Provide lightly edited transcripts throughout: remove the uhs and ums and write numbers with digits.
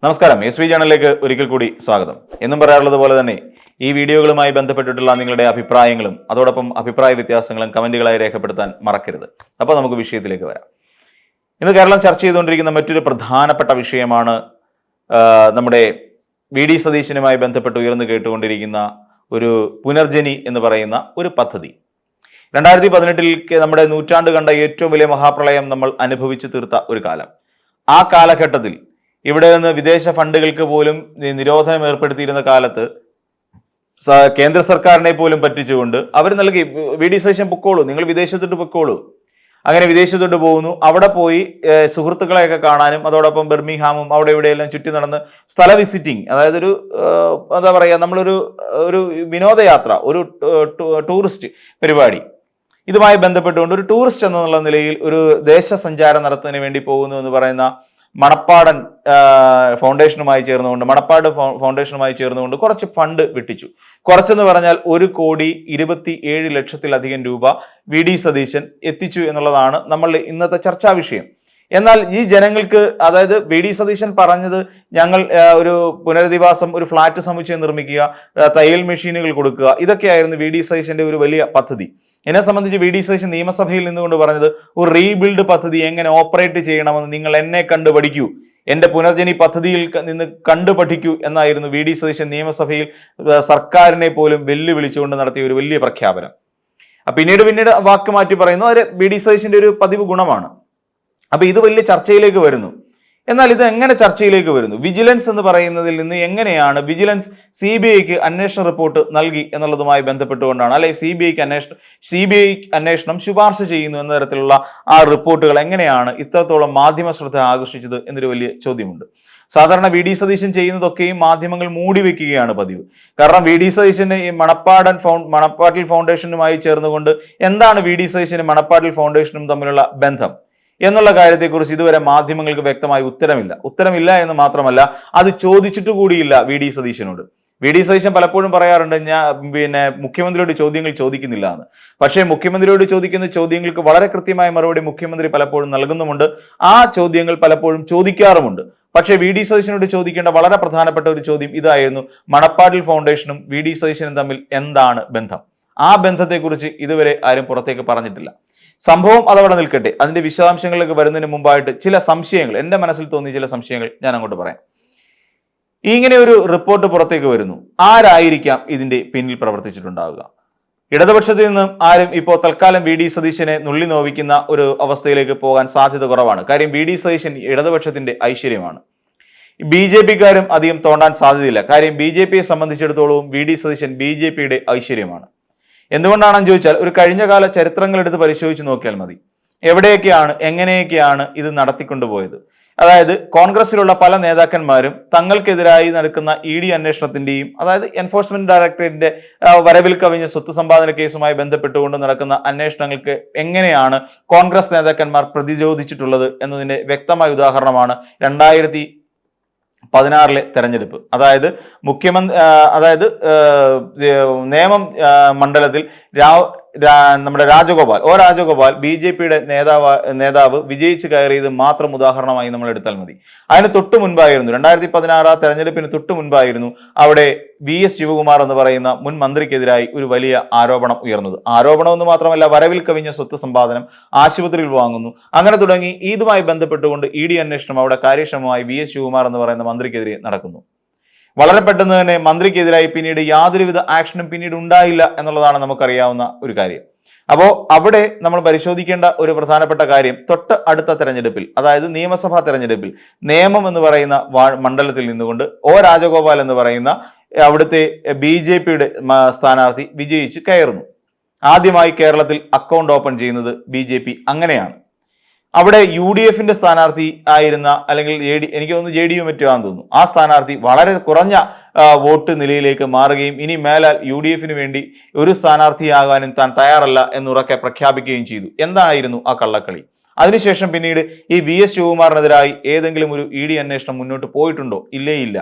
നമസ്കാരം, SB ചാനലിലേക്ക് ഒരിക്കൽ കൂടി സ്വാഗതം. എന്നും പറയാറുള്ളത് പോലെ തന്നെ ഈ വീഡിയോകളുമായി ബന്ധപ്പെട്ടിട്ടുള്ള നിങ്ങളുടെ അഭിപ്രായങ്ങളും അതോടൊപ്പം അഭിപ്രായ വ്യത്യാസങ്ങളും കമന്റുകളായി രേഖപ്പെടുത്താൻ മറക്കരുത്. അപ്പോൾ നമുക്ക് വിഷയത്തിലേക്ക് വരാം. ഇന്ന് കേരളം ചർച്ച ചെയ്തുകൊണ്ടിരിക്കുന്ന മറ്റൊരു പ്രധാനപ്പെട്ട വിഷയമാണ് നമ്മുടെ VD സതീശനുമായി ബന്ധപ്പെട്ട് ഉയർന്നു കേട്ടുകൊണ്ടിരിക്കുന്ന ഒരു പുനർജനി എന്ന് പറയുന്ന ഒരു പദ്ധതി. 2018 നമ്മുടെ നൂറ്റാണ്ട് കണ്ട ഏറ്റവും വലിയ മഹാപ്രളയം നമ്മൾ അനുഭവിച്ചു തീർത്ത ഒരു കാലം. ആ കാലഘട്ടത്തിൽ ഇവിടെ നിന്ന് വിദേശ ഫണ്ടുകൾക്ക് പോലും നിരോധനം ഏർപ്പെടുത്തിയിരുന്ന കാലത്ത് കേന്ദ്ര സർക്കാരിനെ പോലും പറ്റിച്ചുകൊണ്ട് അവർ നൽകി VD സതീശൻ പൊക്കോളൂ, നിങ്ങൾ വിദേശത്തോട്ട് പൊക്കോളൂ. അങ്ങനെ വിദേശത്തോട്ട് പോകുന്നു. അവിടെ പോയി സുഹൃത്തുക്കളെയൊക്കെ കാണാനും അതോടൊപ്പം ബെർമിംഗ്ഹാമും അവിടെ ഇവിടെയെല്ലാം ചുറ്റി നടന്ന് സ്ഥല വിസിറ്റിംഗ്, അതായത് ഒരു എന്താ പറയുക, നമ്മളൊരു വിനോദയാത്ര, ഒരു ടൂറിസ്റ്റ് പരിപാടി, ഇതുമായി ബന്ധപ്പെട്ടുകൊണ്ട് ഒരു ടൂറിസ്റ്റ് എന്നുള്ള നിലയിൽ ഒരു ദേശസഞ്ചാരം നടത്തുന്നതിന് വേണ്ടി പോകുന്നു എന്ന് പറയുന്ന മണപ്പാടൻ ഫൗണ്ടേഷനുമായി ചേർന്നുകൊണ്ട് കുറച്ച് ഫണ്ട് വിട്ടിച്ചു. കുറച്ചെന്ന് പറഞ്ഞാൽ 1,27,00,000 രൂപ VD സതീശൻ എത്തിച്ചു എന്നുള്ളതാണ് നമ്മളുടെ ഇന്നത്തെ ചർച്ചാ വിഷയം. എന്നാൽ ഈ ജനങ്ങൾക്ക്, അതായത് VD സതീശൻ പറഞ്ഞത് ഞങ്ങൾ ഒരു പുനരധിവാസം, ഒരു ഫ്ലാറ്റ് സമുച്ചയം നിർമ്മിക്കുക, തയ്യൽ മെഷീനുകൾ കൊടുക്കുക, ഇതൊക്കെയായിരുന്നു VD സതീശന്റെ ഒരു വലിയ പദ്ധതി. എന്നെ സംബന്ധിച്ച് VD സതീശൻ നിയമസഭയിൽ നിന്നുകൊണ്ട് പറഞ്ഞത് ഒരു റീബിൽഡ് പദ്ധതി എങ്ങനെ ഓപ്പറേറ്റ് ചെയ്യണമെന്ന് നിങ്ങൾ എന്നെ കണ്ടു പഠിക്കൂ, എന്റെ പുനർജനി പദ്ധതിയിൽ നിന്ന് കണ്ടു പഠിക്കൂ എന്നായിരുന്നു VD സതീശൻ നിയമസഭയിൽ സർക്കാരിനെ പോലും വെല്ലുവിളിച്ചുകൊണ്ട് നടത്തിയ ഒരു വലിയ പ്രഖ്യാപനം. പിന്നീട് വാക്ക് മാറ്റി പറയുന്നു. അത് VD സതീശന്റെ ഒരു പതിവ് ഗുണമാണ്. അപ്പൊ ഇത് വലിയ ചർച്ചയിലേക്ക് വരുന്നു. എന്നാൽ ഇത് എങ്ങനെ ചർച്ചയിലേക്ക് വരുന്നു? വിജിലൻസ് എന്ന് പറയുന്നതിൽ നിന്ന് എങ്ങനെയാണ് വിജിലൻസ് CBIക്ക് അന്വേഷണ റിപ്പോർട്ട് നൽകി എന്നുള്ളതുമായി ബന്ധപ്പെട്ടുകൊണ്ടാണ്, അല്ലെ CBI അന്വേഷണം ശുപാർശ ചെയ്യുന്നു എന്ന തരത്തിലുള്ള ആ റിപ്പോർട്ടുകൾ എങ്ങനെയാണ് ഇത്രത്തോളം മാധ്യമ ശ്രദ്ധ ആകർഷിച്ചത് എന്നൊരു വലിയ ചോദ്യമുണ്ട്. സാധാരണ VD സതീശൻ ചെയ്യുന്നതൊക്കെയും മാധ്യമങ്ങൾ മൂടി വെക്കുകയാണ് പതിവ്. കാരണം VD സതീശന് ഈ മണപ്പാട്ടിൽ ഫൗണ്ടേഷനുമായി ചേർന്നുകൊണ്ട് എന്താണ് VD സതീശനും മണപ്പാട്ടിൽ ഫൗണ്ടേഷനും തമ്മിലുള്ള ബന്ധം എന്നുള്ള കാര്യത്തെക്കുറിച്ച് ഇതുവരെ മാധ്യമങ്ങൾക്ക് വ്യക്തമായ ഉത്തരമില്ല എന്ന് മാത്രമല്ല, അത് ചോദിച്ചിട്ട് കൂടിയില്ല VD സതീശനോട്. VD സതീശൻ പലപ്പോഴും പറയാറുണ്ട്, മുഖ്യമന്ത്രിയോട് ചോദ്യങ്ങൾ ചോദിക്കുന്നില്ല എന്ന്. പക്ഷേ മുഖ്യമന്ത്രിയോട് ചോദിക്കുന്ന ചോദ്യങ്ങൾക്ക് വളരെ കൃത്യമായ മറുപടി മുഖ്യമന്ത്രി പലപ്പോഴും നൽകുന്നുമുണ്ട്. ആ ചോദ്യങ്ങൾ പലപ്പോഴും ചോദിക്കാറുമുണ്ട്. പക്ഷേ VD സതീശനോട് ചോദിക്കേണ്ട വളരെ പ്രധാനപ്പെട്ട ഒരു ചോദ്യം ഇതായിരുന്നു: മണപ്പാട്ടിൽ ഫൗണ്ടേഷനും VD സതീശനും തമ്മിൽ എന്താണ് ബന്ധം? ആ ബന്ധത്തെക്കുറിച്ച് ഇതുവരെ ആരും പുറത്തേക്ക് പറഞ്ഞിട്ടില്ല. സംഭവം അതവിടെ നിൽക്കട്ടെ. അതിന്റെ വിശദാംശങ്ങളിലേക്ക് വരുന്നതിന് മുമ്പായിട്ട് ചില സംശയങ്ങൾ, എന്റെ മനസ്സിൽ തോന്നിയ ചില സംശയങ്ങൾ ഞാൻ അങ്ങോട്ട് പറയാം. ഇങ്ങനെ ഒരു റിപ്പോർട്ട് പുറത്തേക്ക് വരുന്നു. ആരായിരിക്കാം ഇതിന്റെ പിന്നിൽ പ്രവർത്തിച്ചിട്ടുണ്ടാവുക? ഇടതുപക്ഷത്തിൽ നിന്നും ആരും ഇപ്പോൾ തൽക്കാലം VD സതീശനെ നുള്ളി നോവിക്കുന്ന ഒരു അവസ്ഥയിലേക്ക് പോകാൻ സാധ്യത കുറവാണ്. കാര്യം VD സതീശൻ ഇടതുപക്ഷത്തിന്റെ ഐശ്വര്യമാണ്. BJPക്കാരും അധികം തോണ്ടാൻ സാധ്യതയില്ല. കാര്യം BJPയെ സംബന്ധിച്ചിടത്തോളം VD സതീശൻ BJPയുടെ ഐശ്വര്യമാണ്. എന്തുകൊണ്ടാണെന്ന് ചോദിച്ചാൽ, ഒരു കഴിഞ്ഞകാല ചരിത്രങ്ങൾ എടുത്ത് പരിശോധിച്ച് നോക്കിയാൽ മതി. എവിടെയൊക്കെയാണ്, എങ്ങനെയൊക്കെയാണ് ഇത് നടത്തിക്കൊണ്ടുപോയത്. അതായത് കോൺഗ്രസിലുള്ള പല നേതാക്കന്മാരും തങ്ങൾക്കെതിരായി നടക്കുന്ന ED അന്വേഷണത്തിന്റെയും, അതായത് എൻഫോഴ്സ്മെന്റ് ഡയറക്ടറേറ്റിന്റെ വരവിൽ കവിഞ്ഞ സ്വത്ത് സമ്പാദന കേസുമായി ബന്ധപ്പെട്ടുകൊണ്ട് നടക്കുന്ന അന്വേഷണങ്ങൾക്ക് എങ്ങനെയാണ് കോൺഗ്രസ് നേതാക്കന്മാർ പ്രതിരോധിച്ചിട്ടുള്ളത് എന്നതിന്റെ വ്യക്തമായ ഉദാഹരണമാണ് 2016 തെരഞ്ഞെടുപ്പ്. അതായത് നേമം മണ്ഡലത്തിൽ നമ്മുടെ രാജഗോപാൽ BJPയുടെ നേതാവ് വിജയിച്ച് കയറിയത് മാത്രം ഉദാഹരണമായി നമ്മൾ എടുത്താൽ മതി. അതിന് തൊട്ട് മുൻപായിരുന്നു, 2016 തെരഞ്ഞെടുപ്പിന് തൊട്ട് മുൻപായിരുന്നു അവിടെ VS ശിവകുമാർ എന്ന് പറയുന്ന മുൻ മന്ത്രിക്കെതിരായി ഒരു വലിയ ആരോപണം ഉയർന്നത്. ആരോപണമെന്ന് മാത്രമല്ല, വരവിൽ കവിഞ്ഞ സ്വത്ത് സമ്പാദനം, ആശുപത്രിയിൽ വാങ്ങുന്നു, അങ്ങനെ തുടങ്ങി ഇതുമായി ബന്ധപ്പെട്ടുകൊണ്ട് ED അന്വേഷണം അവിടെ കാര്യക്ഷമമായി VS ശിവകുമാർ എന്ന് പറയുന്ന മന്ത്രിക്കെതിരെ നടക്കുന്നു. വളരെ പെട്ടെന്ന് തന്നെ മന്ത്രിക്കെതിരായി പിന്നീട് യാതൊരുവിധ ആക്ഷനും പിന്നീട് ഉണ്ടായില്ല എന്നുള്ളതാണ് നമുക്കറിയാവുന്ന ഒരു കാര്യം. അപ്പോൾ അവിടെ നമ്മൾ പരിശോധിക്കേണ്ട ഒരു പ്രധാനപ്പെട്ട കാര്യം, തൊട്ട് അടുത്ത തെരഞ്ഞെടുപ്പിൽ, അതായത് നിയമസഭാ തെരഞ്ഞെടുപ്പിൽ നേമം എന്ന് പറയുന്ന മണ്ഡലത്തിൽ നിന്നുകൊണ്ട് രാജഗോപാൽ എന്ന് പറയുന്ന അവിടുത്തെ BJPയുടെ സ്ഥാനാർത്ഥി വിജയിച്ച് കയറുന്നു. ആദ്യമായി കേരളത്തിൽ അക്കൗണ്ട് ഓപ്പൺ ചെയ്യുന്നത് BJP അങ്ങനെയാണ്. അവിടെ UDFന്റെ സ്ഥാനാർത്ഥി ആയിരുന്ന, അല്ലെങ്കിൽ എനിക്ക് തോന്നുന്നു JDU മറ്റുമാണെന്ന് തോന്നുന്നു, ആ സ്ഥാനാർത്ഥി വളരെ കുറഞ്ഞ വോട്ട് നിലയിലേക്ക് മാറുകയും ഇനി മേലാൽ UDFന് വേണ്ടി ഒരു സ്ഥാനാർത്ഥിയാകാനും താൻ തയ്യാറല്ല എന്നുറക്കെ പ്രഖ്യാപിക്കുകയും ചെയ്തു. എന്തായിരുന്നു ആ കള്ളക്കളി? അതിനുശേഷം പിന്നീട് ഈ VS ശിവകുമാറിനെതിരായി ഏതെങ്കിലും ഒരു ED അന്വേഷണം മുന്നോട്ട് പോയിട്ടുണ്ടോ? ഇല്ല.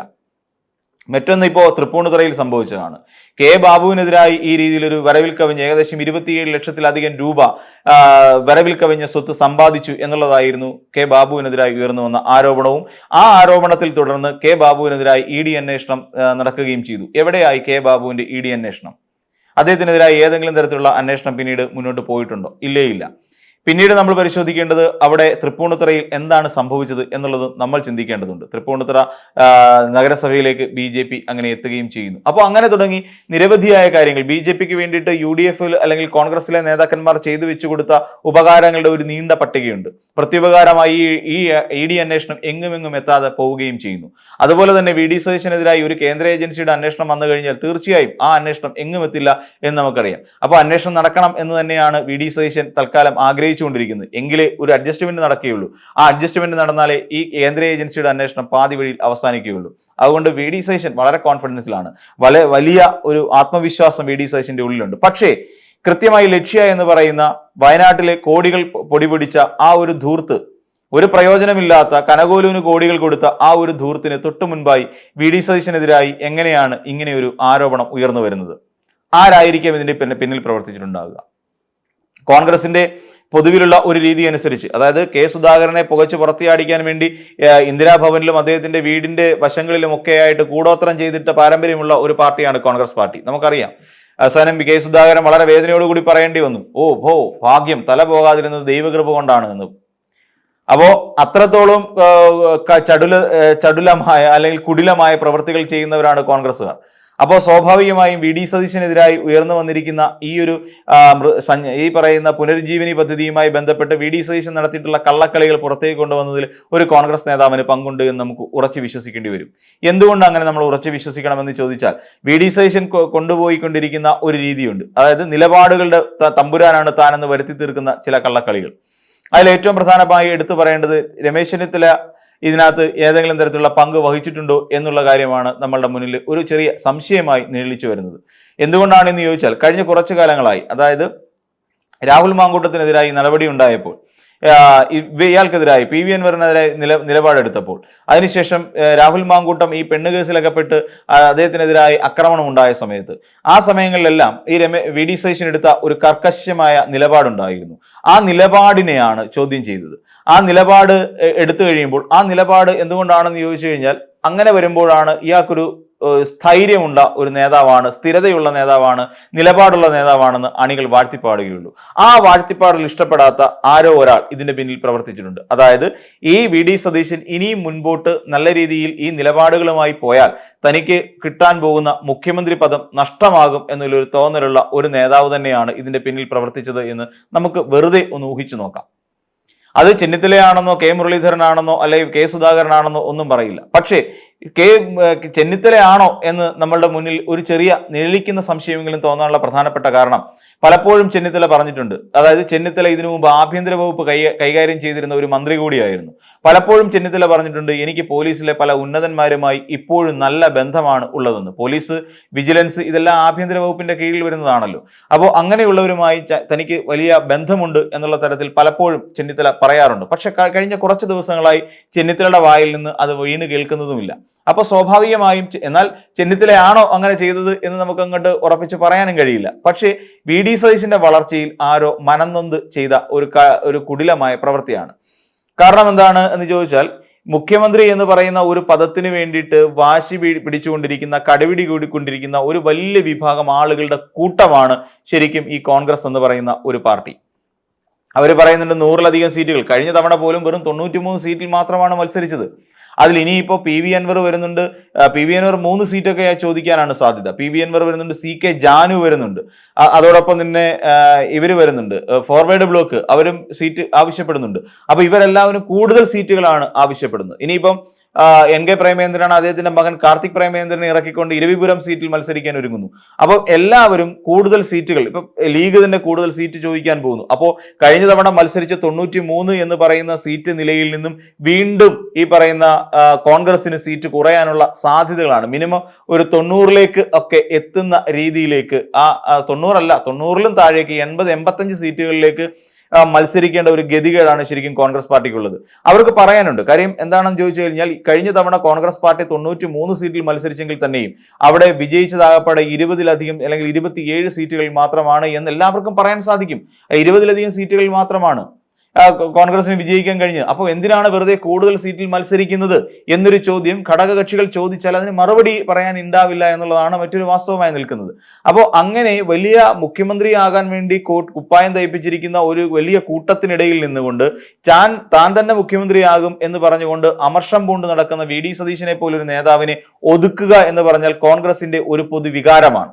മറ്റൊന്ന് ഇപ്പോൾ തൃപ്പൂണിത്തുറയിൽ സംഭവിച്ചതാണ്. കെ ബാബുവിനെതിരായി ഈ രീതിയിലൊരു വരവിൽ കവിഞ്ഞ ഏകദേശം 27 ലക്ഷത്തിലധികം രൂപ വരവിൽ കവിഞ്ഞ സ്വത്ത് സമ്പാദിച്ചു എന്നുള്ളതായിരുന്നു കെ ബാബുവിനെതിരായി ഉയർന്നു വന്ന ആരോപണവും. ആ ആരോപണത്തിൽ തുടർന്ന് കെ ബാബുവിനെതിരായി ഇ ഡി അന്വേഷണം നടക്കുകയും ചെയ്തു. എവിടെയായി കെ ബാബുവിന്റെ ഇ ഡി അന്വേഷണം? അദ്ദേഹത്തിനെതിരായി ഏതെങ്കിലും തരത്തിലുള്ള അന്വേഷണം പിന്നീട് മുന്നോട്ട് പോയിട്ടുണ്ടോ? ഇല്ല. പിന്നീട് നമ്മൾ പരിശോധിക്കേണ്ടത് അവിടെ തൃപ്പൂണിത്തുറയിൽ എന്താണ് സംഭവിച്ചത് എന്നുള്ളത് നമ്മൾ ചിന്തിക്കേണ്ടതുണ്ട്. തൃപ്പൂണിത്തുറ നഗരസഭയിലേക്ക് BJP അങ്ങനെ എത്തുകയും ചെയ്യുന്നു. അപ്പോൾ അങ്ങനെ തുടങ്ങി നിരവധിയായ കാര്യങ്ങൾ BJPക്ക് വേണ്ടിയിട്ട് UDF അല്ലെങ്കിൽ കോൺഗ്രസിലെ നേതാക്കന്മാർ ചെയ്തു വെച്ചു കൊടുത്ത ഉപകാരങ്ങളുടെ ഒരു നീണ്ട പട്ടികയുണ്ട്. പ്രത്യുപകാരമായി ഈ ED അന്വേഷണം എങ്ങുമെങ്ങും എത്താതെ പോവുകയും ചെയ്യുന്നു. അതുപോലെ തന്നെ VD സതീശനെതിരായി ഒരു കേന്ദ്ര ഏജൻസിയുടെ അന്വേഷണം വന്നു കഴിഞ്ഞാൽ തീർച്ചയായും ആ അന്വേഷണം എങ്ങും എത്തില്ല എന്ന് നമുക്കറിയാം. അപ്പോൾ അന്വേഷണം നടക്കണം എന്ന് തന്നെയാണ് VD സതീശൻ തൽക്കാലം ആഗ്രഹിച്ചുകൊണ്ടിരിക്കുന്നത്. എങ്കിലേ ഒരു അഡ്ജസ്റ്റ്മെന്റ് നടക്കുകയുള്ളൂ. ആ അഡ്ജസ്റ്റ്മെന്റ് നടന്നാലേ ഈ കേന്ദ്ര ഏജൻസിയുടെ അന്വേഷണം പാതി വഴിയിൽ അവസാനിക്കുകയുള്ളൂ. അതുകൊണ്ട് VD സതീശൻ വളരെ കോൺഫിഡൻസിലാണ്. വലിയ ഒരു ആത്മവിശ്വാസം VD സതീശന്റെ ഉള്ളിലുണ്ട്. പക്ഷേ കൃത്യമായി ലക്ഷ്യ എന്ന് പറയുന്ന വയനാട്ടിലെ കോടികൾ പൊടിപിടിച്ച ആ ഒരു ധൂർത്ത്, ഒരു പ്രയോജനമില്ലാത്ത കനകോലുവിന് കോടികൾ കൊടുത്ത ആ ഒരു ധൂർത്തിന് തൊട്ടു മുൻപായി VD സതീശനെതിരായി എങ്ങനെയാണ് ഇങ്ങനെ ഒരു ആരോപണം ഉയർന്നു വരുന്നത്? ആരായിരിക്കും ഇതിന്റെ പിന്നിൽ പ്രവർത്തിച്ചിട്ടുണ്ടാവുക? കോൺഗ്രസിന്റെ പൊതുവിലുള്ള ഒരു രീതി അനുസരിച്ച്, അതായത് കെ സുധാകരനെ പുകച്ച് പുറത്തിയാടിക്കാൻ വേണ്ടി ഇന്ദിരാഭവനിലും അദ്ദേഹത്തിന്റെ വീടിന്റെ വശങ്ങളിലും ഒക്കെ ആയിട്ട് കൂടോത്രം ചെയ്തിട്ട് പാരമ്പര്യമുള്ള ഒരു പാർട്ടിയാണ് കോൺഗ്രസ് പാർട്ടി. നമുക്കറിയാം. അവസാനം കെ സുധാകരൻ വളരെ വേദനയോടുകൂടി പറയേണ്ടി വന്നു, ഭാഗ്യം, തല പോകാതിരുന്നത് ദൈവകൃപ കൊണ്ടാണ് എന്ന്. അപ്പോ അത്രത്തോളം ചടുലമായ അല്ലെങ്കിൽ കുടിലമായ പ്രവൃത്തികൾ ചെയ്യുന്നവരാണ് കോൺഗ്രസ്സുകാർ. അപ്പോൾ സ്വാഭാവികമായും VD സതീശനെതിരായി ഉയർന്നു വന്നിരിക്കുന്ന ഈ പറയുന്ന പുനരുജ്ജീവനി പദ്ധതിയുമായി ബന്ധപ്പെട്ട് VD സതീശൻ നടത്തിയിട്ടുള്ള കള്ളക്കളികൾ പുറത്തേക്ക് കൊണ്ടുവന്നതിൽ ഒരു കോൺഗ്രസ് നേതാവിന് പങ്കുണ്ട് എന്ന് നമുക്ക് ഉറച്ചു വിശ്വസിക്കേണ്ടി വരും. എന്തുകൊണ്ട് അങ്ങനെ നമ്മൾ ഉറച്ചു വിശ്വസിക്കണമെന്ന് ചോദിച്ചാൽ, VD സതീശൻ കൊണ്ടുപോയിക്കൊണ്ടിരിക്കുന്ന ഒരു രീതിയുണ്ട്. അതായത് നിലപാടുകളുടെ തമ്പുരാനാണ് താനെന്ന് വരുത്തി തീർക്കുന്ന ചില കള്ളക്കളികൾ. അതിൽ ഏറ്റവും പ്രധാനമായി എടുത്തു പറയേണ്ടത് രമേശ് ചെന്നിത്തല ഇതിനകത്ത് ഏതെങ്കിലും തരത്തിലുള്ള പങ്ക് വഹിച്ചിട്ടുണ്ടോ എന്നുള്ള കാര്യമാണ് നമ്മളുടെ മുന്നിൽ ഒരു ചെറിയ സംശയമായി നിഴലിച്ചു വരുന്നത്. എന്തുകൊണ്ടാണെന്ന് ചോദിച്ചാൽ, കഴിഞ്ഞ കുറച്ചു കാലങ്ങളായി, അതായത് രാഹുൽ മാങ്കൂട്ടത്തിനെതിരായി നടപടി ഉണ്ടായപ്പോൾ, ഇയാൾക്കെതിരായി PV അൻവറിനെതിരായി നിലപാടെടുത്തപ്പോൾ, അതിനുശേഷം രാഹുൽ മാങ്കൂട്ടം ഈ പെണ്ണ് കേസിലകപ്പെട്ട് അദ്ദേഹത്തിനെതിരായി ആക്രമണം ഉണ്ടായ സമയത്ത്, ആ സമയങ്ങളിലെല്ലാം ഈ VD സതീശൻ എടുത്ത ഒരു കർക്കശമായ നിലപാടുണ്ടായിരുന്നു. ആ നിലപാടിനെയാണ് ചോദ്യം ചെയ്തത്. ആ നിലപാട് എടുത്തു കഴിയുമ്പോൾ, ആ നിലപാട് എന്തുകൊണ്ടാണെന്ന് ചോദിച്ചു കഴിഞ്ഞാൽ, അങ്ങനെ വരുമ്പോഴാണ് ഇയാൾക്കൊരു സ്ഥൈര്യമുള്ള ഒരു നേതാവാണ്, സ്ഥിരതയുള്ള നേതാവാണ്, നിലപാടുള്ള നേതാവാണെന്ന് അണികൾ വാഴ്ത്തിപ്പാടുകയുള്ളൂ. ആ വാഴ്ത്തിപ്പാടിൽ ഇഷ്ടപ്പെടാത്ത ആരോ ഒരാൾ ഇതിന്റെ പിന്നിൽ പ്രവർത്തിച്ചിട്ടുണ്ട്. അതായത് ഈ VD സതീശൻ ഇനിയും മുൻപോട്ട് നല്ല രീതിയിൽ ഈ നിലപാടുകളുമായി പോയാൽ തനിക്ക് കിട്ടാൻ പോകുന്ന മുഖ്യമന്ത്രി പദം നഷ്ടമാകും എന്നുള്ളൊരു തോന്നലുള്ള ഒരു നേതാവ് തന്നെയാണ് ഇതിന്റെ പിന്നിൽ പ്രവർത്തിച്ചത് എന്ന് നമുക്ക് വെറുതെ ഒന്ന് ഊഹിച്ചു നോക്കാം. അത് ചെന്നിത്തലയാണെന്നോ കെ മുരളീധരനാണെന്നോ അല്ലെങ്കിൽ കെ സുധാകരനാണെന്നോ ഒന്നും പറയില്ല. പക്ഷേ ചെന്നിത്തലയാണോ എന്ന് നമ്മളുടെ മുന്നിൽ ഒരു ചെറിയ നിഴലിക്കുന്ന സംശയമെങ്കിലും തോന്നാനുള്ള പ്രധാനപ്പെട്ട കാരണം, പലപ്പോഴും ചെന്നിത്തല പറഞ്ഞിട്ടുണ്ട്. അതായത് ചെന്നിത്തല ഇതിനു മുമ്പ് ആഭ്യന്തര വകുപ്പ് കൈകാര്യം ചെയ്തിരുന്ന ഒരു മന്ത്രി കൂടിയായിരുന്നു. പലപ്പോഴും ചെന്നിത്തല പറഞ്ഞിട്ടുണ്ട്, എനിക്ക് പോലീസിലെ പല ഉന്നതന്മാരുമായി ഇപ്പോഴും നല്ല ബന്ധമാണ് ഉള്ളതെന്ന്. പോലീസ്, വിജിലൻസ് ഇതെല്ലാം ആഭ്യന്തര വകുപ്പിന്റെ കീഴിൽ വരുന്നതാണല്ലോ. അപ്പോൾ അങ്ങനെയുള്ളവരുമായി തനിക്ക് വലിയ ബന്ധമുണ്ട് എന്നുള്ള തരത്തിൽ പലപ്പോഴും ചെന്നിത്തല പറയാറുണ്ട്. പക്ഷെ കഴിഞ്ഞ കുറച്ച് ദിവസങ്ങളായി ചെന്നിത്തലയുടെ വായിൽ നിന്ന് അത് വീണ് കേൾക്കുന്നതുമില്ല. അപ്പൊ സ്വാഭാവികമായും, എന്നാൽ ചെന്നിത്തലയാണോ അങ്ങനെ ചെയ്തത് എന്ന് നമുക്ക് അങ്ങോട്ട് ഉറപ്പിച്ച് പറയാനും കഴിയില്ല. പക്ഷേ VD സതീശന്റെ വളർച്ചയിൽ ആരോ മനംനൊന്ത് ചെയ്ത ഒരു കുടിലമായ പ്രവൃത്തിയാണ്. കാരണം എന്താണ് എന്ന് ചോദിച്ചാൽ, മുഖ്യമന്ത്രി എന്ന് പറയുന്ന ഒരു പദത്തിന് വേണ്ടിയിട്ട് വാശി പിടിച്ചുകൊണ്ടിരിക്കുന്ന, കടുപിടി കൂടിക്കൊണ്ടിരിക്കുന്ന ഒരു വലിയ വിഭാഗം ആളുകളുടെ കൂട്ടമാണ് ശരിക്കും ഈ കോൺഗ്രസ് എന്ന് പറയുന്ന ഒരു പാർട്ടി. അവർ പറയുന്നുണ്ട് 100-ലധികം സീറ്റുകൾ. കഴിഞ്ഞ തവണ പോലും വെറും 93 സീറ്റിൽ മാത്രമാണ് മത്സരിച്ചത്. അതിൽ ഇനിയിപ്പോൾ PV അൻവർ വരുന്നുണ്ട്. PV അൻവർ 3 സീറ്റൊക്കെ ചോദിക്കാനാണ് സാധ്യത. PV അൻവർ വരുന്നുണ്ട്, CK ജാനു വരുന്നുണ്ട്, അതോടൊപ്പം തന്നെ ഇവർ വരുന്നുണ്ട്, ഫോർവേഡ് ബ്ലോക്ക്, അവരും സീറ്റ് ആവശ്യപ്പെടുന്നുണ്ട്. അപ്പൊ ഇവരെല്ലാവരും കൂടുതൽ സീറ്റുകളാണ് ആവശ്യപ്പെടുന്നത്. ഇനിയിപ്പം NK പ്രേമേന്ദ്രനാണ്, അദ്ദേഹത്തിന്റെ മകൻ കാർത്തിക് പ്രേമേന്ദ്രനെ ഇറക്കിക്കൊണ്ട് ഇരവിപുരം സീറ്റിൽ മത്സരിക്കാൻ ഒരുങ്ങുന്നു. അപ്പോൾ എല്ലാവരും കൂടുതൽ സീറ്റുകൾ, ഇപ്പൊ ലീഗ് തന്നെ കൂടുതൽ സീറ്റ് ചോദിക്കാൻ പോകുന്നു. അപ്പോൾ കഴിഞ്ഞ തവണ മത്സരിച്ച 93 എന്ന് പറയുന്ന സീറ്റ് നിലയിൽ നിന്നും വീണ്ടും ഈ പറയുന്ന കോൺഗ്രസിന് സീറ്റ് കുറയാനുള്ള സാധ്യതകളാണ്. മിനിമം ഒരു 90-ലേക്ക് ഒക്കെ എത്തുന്ന രീതിയിലേക്ക്, 90-ലും താഴേക്ക് 80-85 സീറ്റുകളിലേക്ക് മത്സരിക്കേണ്ട ഒരു ഗതികേടാണ് ശരിക്കും കോൺഗ്രസ് പാർട്ടിക്കുള്ളത്. അവർക്ക് പറയാനുണ്ട്. കാര്യം എന്താണെന്ന് ചോദിച്ചു കഴിഞ്ഞാൽ കഴിഞ്ഞ തവണ കോൺഗ്രസ് പാർട്ടി 93 സീറ്റിൽ മത്സരിച്ചെങ്കിൽ തന്നെയും അവിടെ വിജയിച്ചതാകപ്പാടെ 20-ലധികം അല്ലെങ്കിൽ 27 സീറ്റുകളിൽ മാത്രമാണ് എന്ന് എല്ലാവർക്കും പറയാൻ സാധിക്കും. 20-ലധികം സീറ്റുകളിൽ മാത്രമാണ് കോൺഗ്രസിന് വിജയിക്കാൻ കഴിഞ്ഞത്. അപ്പോൾ എന്തിനാണ് വെറുതെ കൂടുതൽ സീറ്റിൽ മത്സരിക്കുന്നത് എന്നൊരു ചോദ്യം ഘടകകക്ഷികൾ ചോദിച്ചാൽ അതിന് മറുപടി പറയാൻ ഉണ്ടാവില്ല എന്നുള്ളതാണ് മറ്റൊരു വാസ്തവമായി നിൽക്കുന്നത്. അപ്പോൾ അങ്ങനെ വലിയ മുഖ്യമന്ത്രിയാകാൻ വേണ്ടി കുപ്പായം തയ്പ്പിച്ചിരിക്കുന്ന ഒരു വലിയ കൂട്ടത്തിനിടയിൽ നിന്നുകൊണ്ട് താൻ തന്നെ മുഖ്യമന്ത്രിയാകും എന്ന് പറഞ്ഞുകൊണ്ട് അമർഷം പൂണ്ട് നടക്കുന്ന വി ഡി സതീശനെ പോലൊരു നേതാവിനെ ഒതുക്കുക എന്ന് പറഞ്ഞാൽ കോൺഗ്രസിന്റെ ഒരു പൊതുവികാരമാണ്.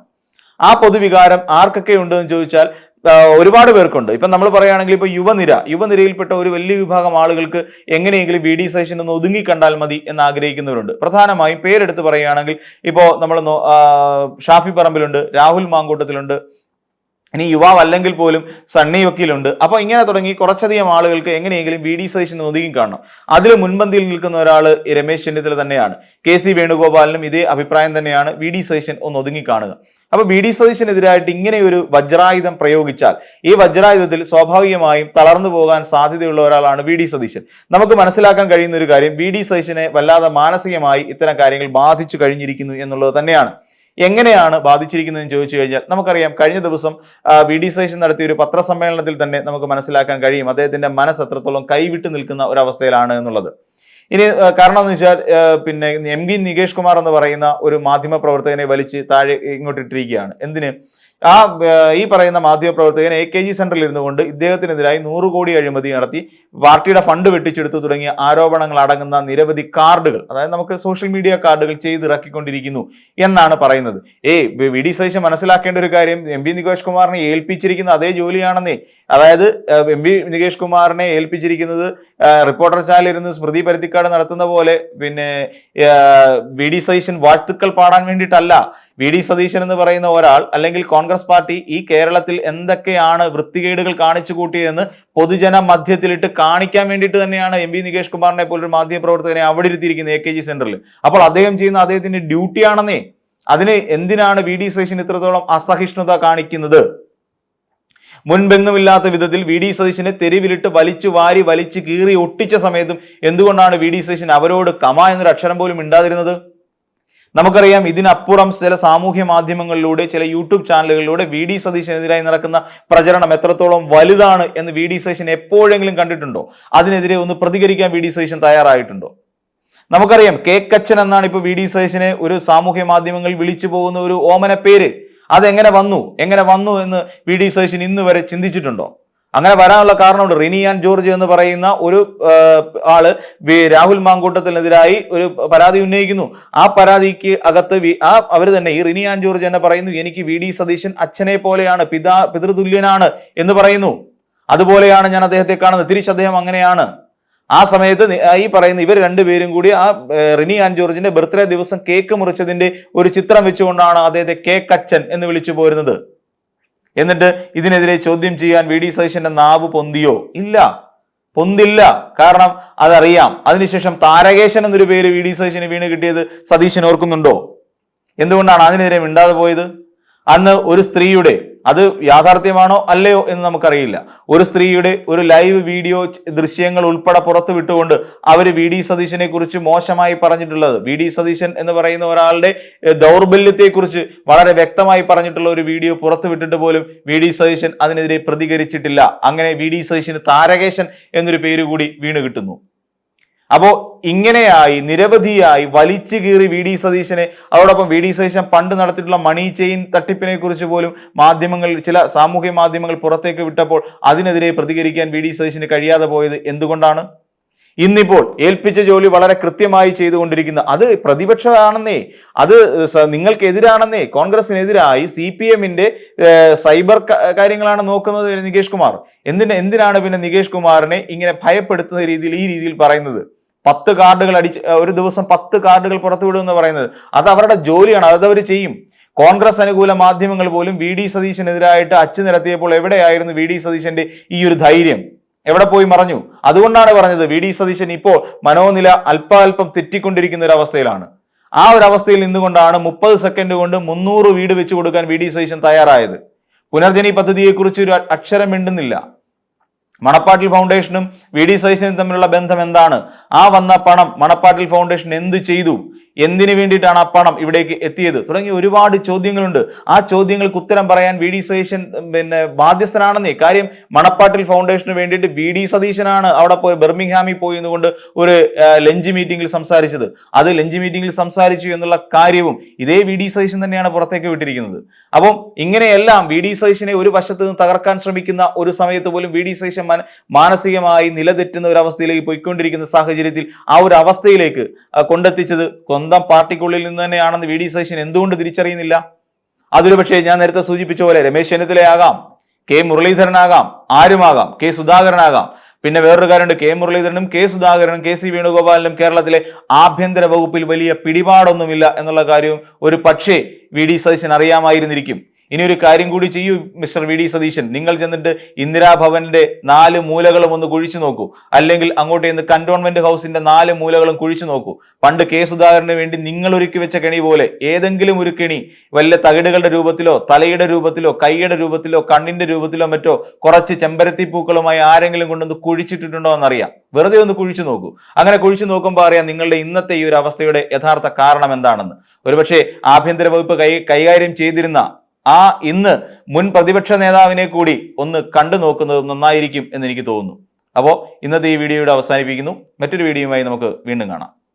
ആ പൊതുവികാരം ആർക്കൊക്കെ ഉണ്ടെന്ന് ചോദിച്ചാൽ ഒരുപാട് പേർക്കുണ്ട്. ഇപ്പൊ നമ്മൾ പറയുകയാണെങ്കിൽ ഇപ്പൊ യുവനിരയിൽപ്പെട്ട ഒരു വലിയ വിഭാഗം ആളുകൾക്ക് എങ്ങനെയെങ്കിലും വി ഡി സതീശൻ ഒന്ന് ഒതുങ്ങി കണ്ടാൽ മതി എന്ന് ആഗ്രഹിക്കുന്നവരുണ്ട്. പ്രധാനമായും പേരെടുത്ത് പറയുകയാണെങ്കിൽ ഇപ്പോ നമ്മൾ ഷാഫി പറമ്പിലുണ്ട്, രാഹുൽ മാങ്കൂട്ടത്തിലുണ്ട്, ഇനി യുവാവല്ലെങ്കിൽ പോലും സണ്ണി വക്കീലുണ്ട്. അപ്പൊ ഇങ്ങനെ തുടങ്ങി കുറച്ചധികം ആളുകൾക്ക് എങ്ങനെയെങ്കിലും വി ഡി സതീശൻ ഒതുങ്ങി കാണണം. അതിൽ മുൻപന്തിയിൽ നിൽക്കുന്ന ഒരാൾ രമേശ് ചെന്നിത്തല തന്നെയാണ്. KC വേണുഗോപാലിനും ഇതേ അഭിപ്രായം തന്നെയാണ്, വി ഡി സതീശൻ ഒന്ന് ഒതുങ്ങി കാണുക. അപ്പൊ വി ഡി സതീശനെതിരായിട്ട് ഇങ്ങനെ ഒരു വജ്രായുധം പ്രയോഗിച്ചാൽ ഈ വജ്രായുധത്തിൽ സ്വാഭാവികമായും തളർന്നു പോകാൻ സാധ്യതയുള്ള ഒരാളാണ് വി ഡി സതീശൻ. നമുക്ക് മനസ്സിലാക്കാൻ കഴിയുന്ന ഒരു കാര്യം, വി ഡി സതീശനെ വല്ലാതെ മാനസികമായി ഇത്തരം കാര്യങ്ങൾ ബാധിച്ചു കഴിഞ്ഞിരിക്കുന്നു എന്നുള്ളത് തന്നെയാണ്. എങ്ങനെയാണ് ബാധിച്ചിരിക്കുന്നതെന്ന് ചോദിച്ചു കഴിഞ്ഞാൽ നമുക്കറിയാം, കഴിഞ്ഞ ദിവസം വി ഡി സതീശൻ നടത്തിയ ഒരു പത്രസമ്മേളനത്തിൽ തന്നെ നമുക്ക് മനസ്സിലാക്കാൻ കഴിയും അദ്ദേഹത്തിന്റെ മനസ്സ് എത്രത്തോളം കൈവിട്ട് നിൽക്കുന്ന ഒരവസ്ഥയിലാണ് എന്നുള്ളത്. ഇനി കാരണം എന്ന് വെച്ചാൽ പിന്നെ MB നികേഷ് കുമാർ എന്ന് പറയുന്ന ഒരു മാധ്യമ പ്രവർത്തകനെ വലിച്ച് താഴെ ഇങ്ങോട്ട് ഇട്ടിരിക്കുകയാണ്. എന്തിന്? ഈ പറയുന്ന മാധ്യമപ്രവർത്തകൻ AKG സെന്ററിൽ ഇരുന്നുകൊണ്ട് ഇദ്ദേഹത്തിനെതിരായി 100 കോടി അഴിമതി നടത്തി പാർട്ടിയുടെ ഫണ്ട് വെട്ടിച്ചെടുത്തു തുടങ്ങിയ ആരോപണങ്ങൾ അടങ്ങുന്ന നിരവധി കാർഡുകൾ, അതായത് നമുക്ക് സോഷ്യൽ മീഡിയ കാർഡുകൾ ചെയ്തിറക്കിക്കൊണ്ടിരിക്കുന്നു എന്നാണ് പറയുന്നത്. വി ഡി സതീശൻ മനസ്സിലാക്കേണ്ട ഒരു കാര്യം, MB നികേഷ് കുമാറിനെ ഏൽപ്പിച്ചിരിക്കുന്ന അതേ ജോലിയാണെന്നേ. അതായത് MB നികേഷ് കുമാറിനെ ഏൽപ്പിച്ചിരിക്കുന്നത് റിപ്പോർട്ടർ ചാനലിരുന്ന് സ്മൃതി പരുത്തിക്കാട് നടത്തുന്ന പോലെ പിന്നെ വി ഡി സതീശൻ വാഴ്ത്തുക്കൾ പാടാൻ വേണ്ടിയിട്ടല്ല. വി ഡി സതീശൻ എന്ന് പറയുന്ന ഒരാൾ അല്ലെങ്കിൽ കോൺഗ്രസ് പാർട്ടി ഈ കേരളത്തിൽ എന്തൊക്കെയാണ് വൃത്തികേടുകൾ കാണിച്ചു കൂട്ടിയതെന്ന് പൊതുജന മധ്യത്തിലിട്ട് കാണിക്കാൻ വേണ്ടിയിട്ട് തന്നെയാണ് MB നികേഷ് കുമാറിനെ പോലൊരു മാധ്യമപ്രവർത്തകനെ അവിടെ ഇരുത്തിയിരിക്കുന്നത് AKG സെന്ററിൽ. അപ്പോൾ അദ്ദേഹം ചെയ്യുന്ന അദ്ദേഹത്തിന്റെ ഡ്യൂട്ടിയാണെന്നേ. അതിന് എന്തിനാണ് വി ഡി സതീശൻ ഇത്രത്തോളം അസഹിഷ്ണുത കാണിക്കുന്നത്? മുൻപെങ്ങുമില്ലാത്ത വിധത്തിൽ വി ഡി സതീശനെ തെരുവിലിട്ട് വലിച്ചു കീറി ഒട്ടിച്ച സമയത്തും എന്തുകൊണ്ടാണ് വി ഡി സതീശൻ അവരോട് കമ എന്നൊരു അക്ഷരം പോലും മിണ്ടാതിരുന്നത്? നമുക്കറിയാം, ഇതിനപ്പുറം ചില സാമൂഹ്യ മാധ്യമങ്ങളിലൂടെ ചില യൂട്യൂബ് ചാനലുകളിലൂടെ വി ഡി സതീശനെതിരായി നടക്കുന്ന പ്രചരണം എത്രത്തോളം വലുതാണ് എന്ന് വി ഡി സതീശൻ എപ്പോഴെങ്കിലും കണ്ടിട്ടുണ്ടോ? അതിനെതിരെ ഒന്ന് പ്രതികരിക്കാൻ വി ഡി സതീശൻ തയ്യാറായിട്ടുണ്ടോ? നമുക്കറിയാം, കേക്കച്ചൻ എന്നാണ് ഇപ്പൊ വി ഡി സതീശനെ ഒരു സാമൂഹ്യ മാധ്യമങ്ങളിൽ വിളിച്ചു പോകുന്ന ഒരു ഓമന പേര്. അതെങ്ങനെ വന്നു എന്ന് വി ഡി സതീശൻ ഇന്ന് വരെ ചിന്തിച്ചിട്ടുണ്ടോ? അങ്ങനെ വരാനുള്ള കാരണമുണ്ട്. റിനി ആൻ ജോർജ് എന്ന് പറയുന്ന ഒരു ആള് രാഹുൽ മാങ്കൂട്ടത്തിനെതിരായി ഒരു പരാതി ഉന്നയിക്കുന്നു. ആ പരാതിക്ക് അകത്ത് അവര് തന്നെ ഈ റിനി ആൻ ജോർജ് തന്നെ പറയുന്നു, എനിക്ക് വി ഡി സതീശൻ അച്ഛനെ പോലെയാണ്, പിതൃതുല്യനാണ് എന്ന് പറയുന്നു. അതുപോലെയാണ് ഞാൻ അദ്ദേഹത്തെ കാണുന്നത്. തിരിച്ച് അദ്ദേഹം അങ്ങനെയാണ്. ആ സമയത്ത് ഈ പറയുന്ന ഇവർ രണ്ടുപേരും കൂടി ആ റിനി ആൻ ജോർജിന്റെ ബർത്ത്ഡേ ദിവസം കേക്ക് മുറിച്ചതിന്റെ ഒരു ചിത്രം വെച്ചുകൊണ്ടാണ് അദ്ദേഹത്തെ കേക്കച്ചൻ എന്ന് വിളിച്ചു പോരുന്നത്. എന്നിട്ട് ഇതിനെതിരെ ചോദ്യം ചെയ്യാൻ വി ഡി സതീശന്റെ നാവ് പൊന്തിയോ? ഇല്ല, പൊന്തില്ല. കാരണം അതറിയാം. അതിനുശേഷം താരകേശൻ എന്നൊരു പേര് വി ഡി സതീശന് വീണ് കിട്ടിയത് സതീശൻ ഓർക്കുന്നുണ്ടോ? എന്തുകൊണ്ടാണ് അതിനെതിരെ മിണ്ടാതെ പോയത്? അന്ന് ഒരു സ്ത്രീയുടെ, അത് യാഥാർത്ഥ്യമാണോ അല്ലയോ എന്ന് നമുക്കറിയില്ല, ഒരു സ്ത്രീയുടെ ഒരു ലൈവ് വീഡിയോ ദൃശ്യങ്ങൾ ഉൾപ്പെടെ പുറത്തു വിട്ടുകൊണ്ട് അവര് വി ഡി സതീശനെ കുറിച്ച് മോശമായി പറഞ്ഞിട്ടുള്ളത്, വി ഡി സതീശൻ എന്ന് പറയുന്ന ഒരാളുടെ ദൗർബല്യത്തെ കുറിച്ച് വളരെ വ്യക്തമായി പറഞ്ഞിട്ടുള്ള ഒരു വീഡിയോ പുറത്തു വിട്ടിട്ട് പോലും വി ഡി സതീശൻ അതിനെതിരെ പ്രതികരിച്ചിട്ടില്ല. അങ്ങനെ വി ഡി സതീശന് താരകേശൻ എന്നൊരു പേര് കൂടി വീണ് കിട്ടുന്നു. അപ്പോ ഇങ്ങനെയായി നിരവധിയായി വലിച്ചു കീറി വി ഡി സതീശനെ, അതോടൊപ്പം വി ഡി സതീശൻ പണ്ട് നടത്തിയിട്ടുള്ള മണി ചെയിൻ തട്ടിപ്പിനെ കുറിച്ച് പോലും ചില സാമൂഹ്യ മാധ്യമങ്ങൾ പുറത്തേക്ക് വിട്ടപ്പോൾ അതിനെതിരെ പ്രതികരിക്കാൻ വി ഡി സതീശന് കഴിയാതെ പോയത് എന്തുകൊണ്ടാണ്? ഇന്നിപ്പോൾ ഏൽപ്പിച്ച ജോലി വളരെ കൃത്യമായി ചെയ്തുകൊണ്ടിരിക്കുന്ന, അത് പ്രതിപക്ഷമാണെന്നേ, അത് നിങ്ങൾക്കെതിരാണെന്നേ, കോൺഗ്രസിനെതിരായി CPM-ന്റെ സൈബർ കാര്യങ്ങളാണ് നോക്കുന്നത് നികേഷ് കുമാർ. എന്തിനാണ് പിന്നെ നികേഷ് കുമാറിനെ ഇങ്ങനെ ഭയപ്പെടുത്തുന്ന രീതിയിൽ ഈ രീതിയിൽ പറയുന്നത്? 10 കാർഡുകൾ ഒരു ദിവസം 10 കാർഡുകൾ പുറത്തുവിടുമെന്ന് പറയുന്നത് അത് അവരുടെ ജോലിയാണ്, അതവർ ചെയ്യും. കോൺഗ്രസ് അനുകൂല മാധ്യമങ്ങൾ പോലും വി ഡി സതീശനെതിരായിട്ട് അച്ചു നിരത്തിയപ്പോൾ എവിടെയായിരുന്നു വി ഡി സതീശന്റെ ഈ ഒരു ധൈര്യം? എവിടെ പോയി മറഞ്ഞു? അതുകൊണ്ടാണ് പറഞ്ഞത് വി ഡി സതീശൻ ഇപ്പോൾ മനോനില അല്പാൽപ്പം തെറ്റിക്കൊണ്ടിരിക്കുന്ന ഒരു അവസ്ഥയിലാണ്. ആ ഒരു അവസ്ഥയിൽ നിന്നുകൊണ്ടാണ് 30 സെക്കൻഡ് കൊണ്ട് 300 വീട് വെച്ചു കൊടുക്കാൻ വി ഡി സതീശൻ തയ്യാറായത്. പുനർജനി പദ്ധതിയെക്കുറിച്ച് ഒരു അക്ഷരം മിണ്ടുന്നില്ല. മണപ്പാട്ടിൽ ഫൗണ്ടേഷനും വി ഡി സതീശനും തമ്മിലുള്ള ബന്ധം എന്താണ്? ആ വന്ന പണം മണപ്പാട്ടിൽ ഫൗണ്ടേഷൻ എന്ത് ചെയ്തു? എന്തിനു വേണ്ടിയിട്ടാണ് ആ പണം ഇവിടേക്ക് എത്തിയത്? തുടങ്ങിയ ഒരുപാട് ചോദ്യങ്ങളുണ്ട്. ആ ചോദ്യങ്ങൾക്ക് ഉത്തരം പറയാൻ വി ഡി സതീശൻ ബാധ്യസ്ഥനാണെന്നേ. കാര്യം മണപ്പാട്ടിൽ ഫൗണ്ടേഷന് വേണ്ടിയിട്ട് വി ഡി സതീശനാണ് അവിടെ പോയി ബർമിംഗ്ഹാമിൽ പോയി എന്നുകൊണ്ട് ഒരു ലഞ്ച് മീറ്റിംഗിൽ സംസാരിച്ചത്. അത് ലഞ്ച് മീറ്റിംഗിൽ സംസാരിച്ചു എന്നുള്ള കാര്യവും ഇതേ വി ഡി സതീശൻ തന്നെയാണ് പുറത്തേക്ക് വിട്ടിരിക്കുന്നത്. അപ്പം ഇങ്ങനെയെല്ലാം വി ഡി സതീശനെ ഒരു വശത്ത് നിന്ന് തകർക്കാൻ ശ്രമിക്കുന്ന ഒരു സമയത്ത് പോലും വി ഡി സതീശൻ മാനസികമായി നിലതെറ്റുന്ന ഒരു അവസ്ഥയിലേക്ക് പോയിക്കൊണ്ടിരിക്കുന്ന സാഹചര്യത്തിൽ ആ ഒരു അവസ്ഥയിലേക്ക് കൊണ്ടെത്തിച്ചത് സ്വന്തം പാർട്ടിക്കുള്ളിൽ നിന്ന് തന്നെയാണെന്ന് വി ഡി സതീശൻ എന്തുകൊണ്ട് തിരിച്ചറിയുന്നില്ല? അതൊരു പക്ഷേ ഞാൻ നേരത്തെ സൂചിപ്പിച്ച പോലെ രമേശ് ചെന്നിത്തലയാകാം, കെ മുരളീധരനാകാം, ആരുമാകാം, കെ സുധാകരനാകാം. പിന്നെ വേറൊരു കാര്യമുണ്ട്, കെ മുരളീധരനും കെ സുധാകരനും കെ സി വേണുഗോപാലിനും കേരളത്തിലെ ആഭ്യന്തര വകുപ്പിൽ വലിയ പിടിപാടൊന്നുമില്ല എന്നുള്ള കാര്യവും ഒരു പക്ഷേ വി ഡി സതീശൻ അറിയാമായിരുന്നിരിക്കും. ഇനി ഒരു കാര്യം കൂടി ചെയ്യൂ മിസ്റ്റർ വി ഡി സതീശൻ, നിങ്ങൾ ചെന്നിട്ട് ഇന്ദിരാഭവന്റെ 4 മൂലകളും ഒന്ന് കുഴിച്ചു നോക്കൂ, അല്ലെങ്കിൽ അങ്ങോട്ട് ചെന്ന് കന്റോൺമെന്റ് ഹൗസിന്റെ 4 മൂലകളും കുഴിച്ചു നോക്കൂ. പണ്ട് കെ സുധാകരന് വേണ്ടി നിങ്ങൾ ഒരുക്കി വെച്ച കെണി പോലെ ഏതെങ്കിലും ഒരു കെണി വല്ല തകിടുകളുടെ രൂപത്തിലോ തലയുടെ രൂപത്തിലോ കൈയുടെ രൂപത്തിലോ കണ്ണിന്റെ രൂപത്തിലോ മറ്റോ കുറച്ച് ചെമ്പരത്തിപ്പൂക്കളുമായി ആരെങ്കിലും കൊണ്ടൊന്ന് കുഴിച്ചിട്ടിട്ടുണ്ടോ എന്നറിയാം. വെറുതെ ഒന്ന് കുഴിച്ചു നോക്കൂ. അങ്ങനെ കുഴിച്ചു നോക്കുമ്പോൾ അറിയാം നിങ്ങളുടെ ഇന്നത്തെ ഈ ഒരു അവസ്ഥയുടെ യഥാർത്ഥ കാരണം എന്താണെന്ന്. ഒരുപക്ഷെ ആഭ്യന്തര വകുപ്പ് കൈകാര്യം ചെയ്തിരുന്ന ഇന്ന് മുൻ പ്രതിപക്ഷ നേതാവിനെ കൂടി ഒന്ന് കണ്ടു നോക്കുന്നത് നന്നായിരിക്കും എന്ന് എനിക്ക് തോന്നുന്നു. അപ്പോൾ ഇന്നത്തെ ഈ വീഡിയോയുടെ അവസാനിപ്പിക്കുന്നു. മറ്റൊരു വീഡിയോയുമായി നമുക്ക് വീണ്ടും കാണാം.